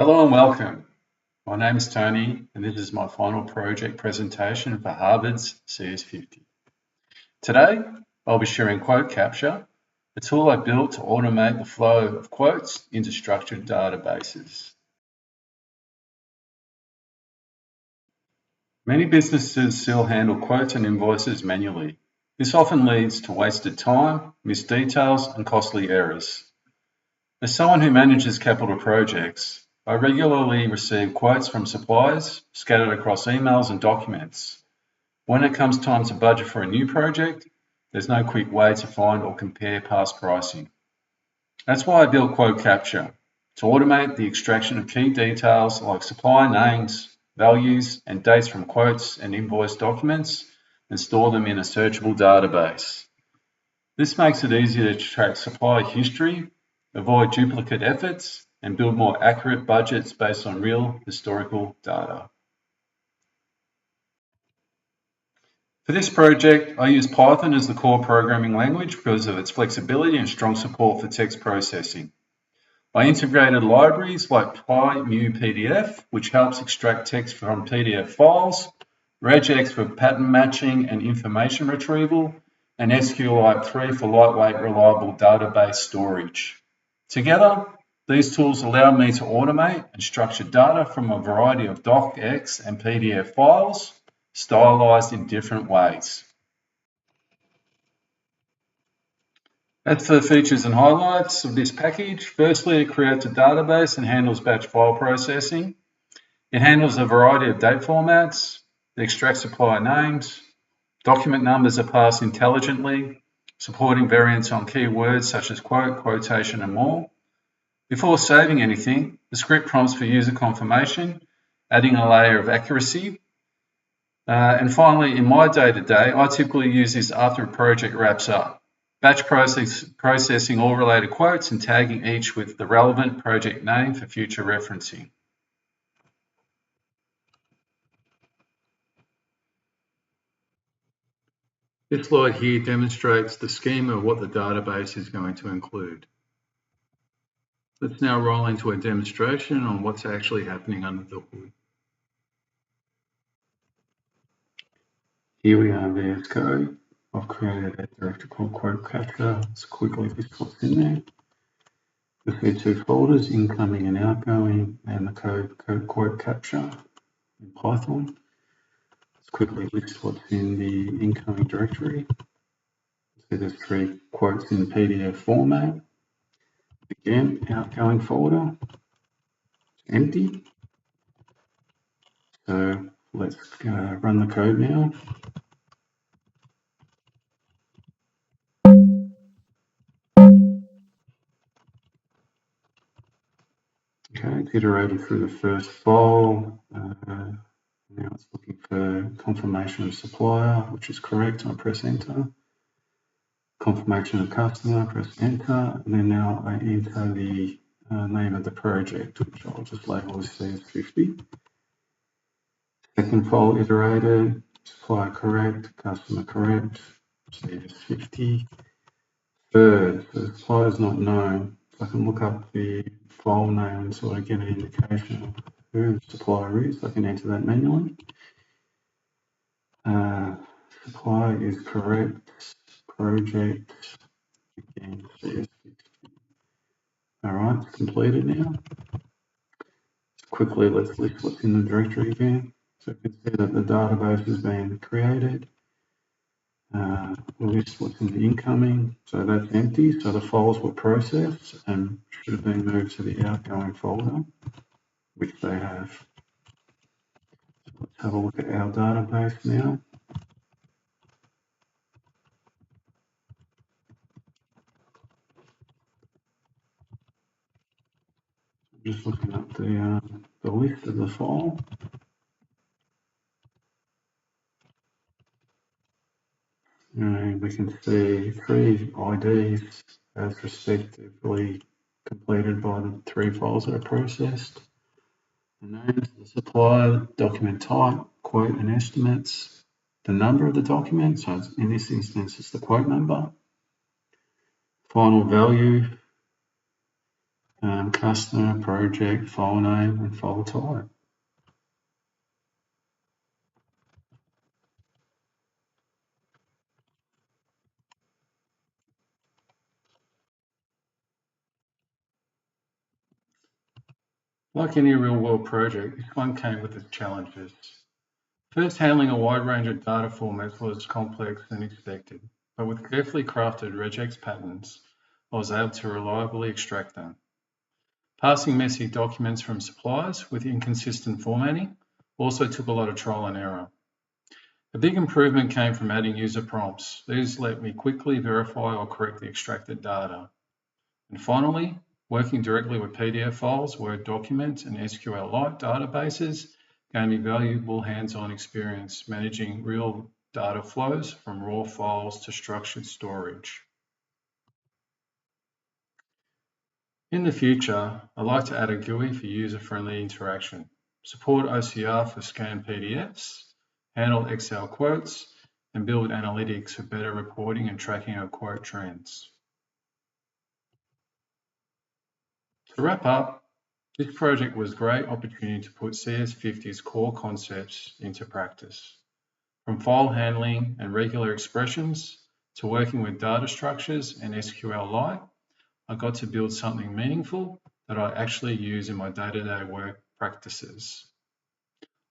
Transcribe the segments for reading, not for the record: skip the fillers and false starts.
Hello and welcome. My name is Tony and this is my final project presentation for Harvard's CS50. Today, I'll be sharing QuoteCapture, a tool I built to automate the flow of quotes into structured databases. Many businesses still handle quotes and invoices manually. This often leads to wasted time, missed details, and costly errors. As someone who manages capital projects, I regularly receive quotes from suppliers scattered across emails and documents. When it comes time to budget for a new project, there's no quick way to find or compare past pricing. That's why I built QuoteCapture, to automate the extraction of key details like supplier names, values, and dates from quotes and invoice documents and store them in a searchable database. This makes it easier to track supplier history, avoid duplicate efforts, and build more accurate budgets based on real historical data. For this project, I use Python as the core programming language because of its flexibility and strong support for text processing. I integrated libraries like PyMuPDF, which helps extract text from PDF files, regx for pattern matching and information retrieval, and SQLite 3 for lightweight, reliable database storage. Together, these tools allow me to automate and structure data from a variety of docx and PDF files, stylized in different ways. As for the features and highlights of this package, firstly, it creates a database and handles batch file processing. It handles a variety of date formats. It extracts supplier names. Document numbers are passed intelligently, supporting variants on keywords such as quote, quotation, and more. Before saving anything, the script prompts for user confirmation, adding a layer of accuracy. And finally, in my day-to-day, I typically use this after a project wraps up. Batch processing all related quotes and tagging each with the relevant project name for future referencing. This slide here demonstrates the schema of what the database is going to include. Let's now roll into a demonstration on what's actually happening under the hood. Here we are in VS Code. I've created a directory called QuoteCapture. Let's quickly list what's in there. You'll see two folders, incoming and outgoing, and the code QuoteCapture in Python. Let's quickly list what's in the incoming directory. See there's 3 quotes in PDF format. Again, outgoing folder, it's empty. So let's run the code now. Okay, it's iterated through the first file. Now it's looking for confirmation of supplier, which is correct. I press enter. Confirmation of customer, press enter. And then now I enter the name of the project, which I'll just label as CS50. Second file iterated, supplier correct, customer correct, CS50. Third, the supplier is not known. So I can look up the file name and sort of get an indication of who the supplier is. I can enter that manually. Supplier is correct. Project, again, CS50. All right, it's completed now. Quickly, let's list what's in the directory again. So you can see that the database has been created. We'll list what's in the incoming, so that's empty. So the files were processed and should have been moved to the outgoing folder, which they have. So let's have a look at our database now. I'm just looking up the list of the file. And we can see 3 IDs as respectively completed by the 3 files that are processed. The names of the supplier, document type, quote and estimates, the number of the document, so in this instance it's the quote number, final value, Customer, project, file name, and file type. Like any real-world project, this one came with its challenges. First, handling a wide range of data formats was complex than expected, but with carefully crafted regex patterns, I was able to reliably extract them. Parsing messy documents from suppliers with inconsistent formatting also took a lot of trial and error. A big improvement came from adding user prompts. These let me quickly verify or correct the extracted data. And finally, working directly with PDF files, Word documents, and SQLite databases gave me valuable hands-on experience managing real data flows from raw files to structured storage. In the future, I'd like to add a GUI for user-friendly interaction, support OCR for scanned PDFs, handle Excel quotes, and build analytics for better reporting and tracking of quote trends. To wrap up, this project was a great opportunity to put CS50's core concepts into practice. From file handling and regular expressions to working with data structures and SQLite, I got to build something meaningful that I actually use in my day-to-day work practices.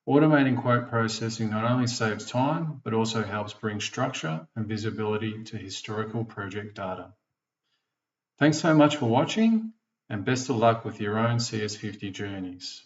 Automating quote processing not only saves time, but also helps bring structure and visibility to historical project data. Thanks so much for watching, and best of luck with your own CS50 journeys.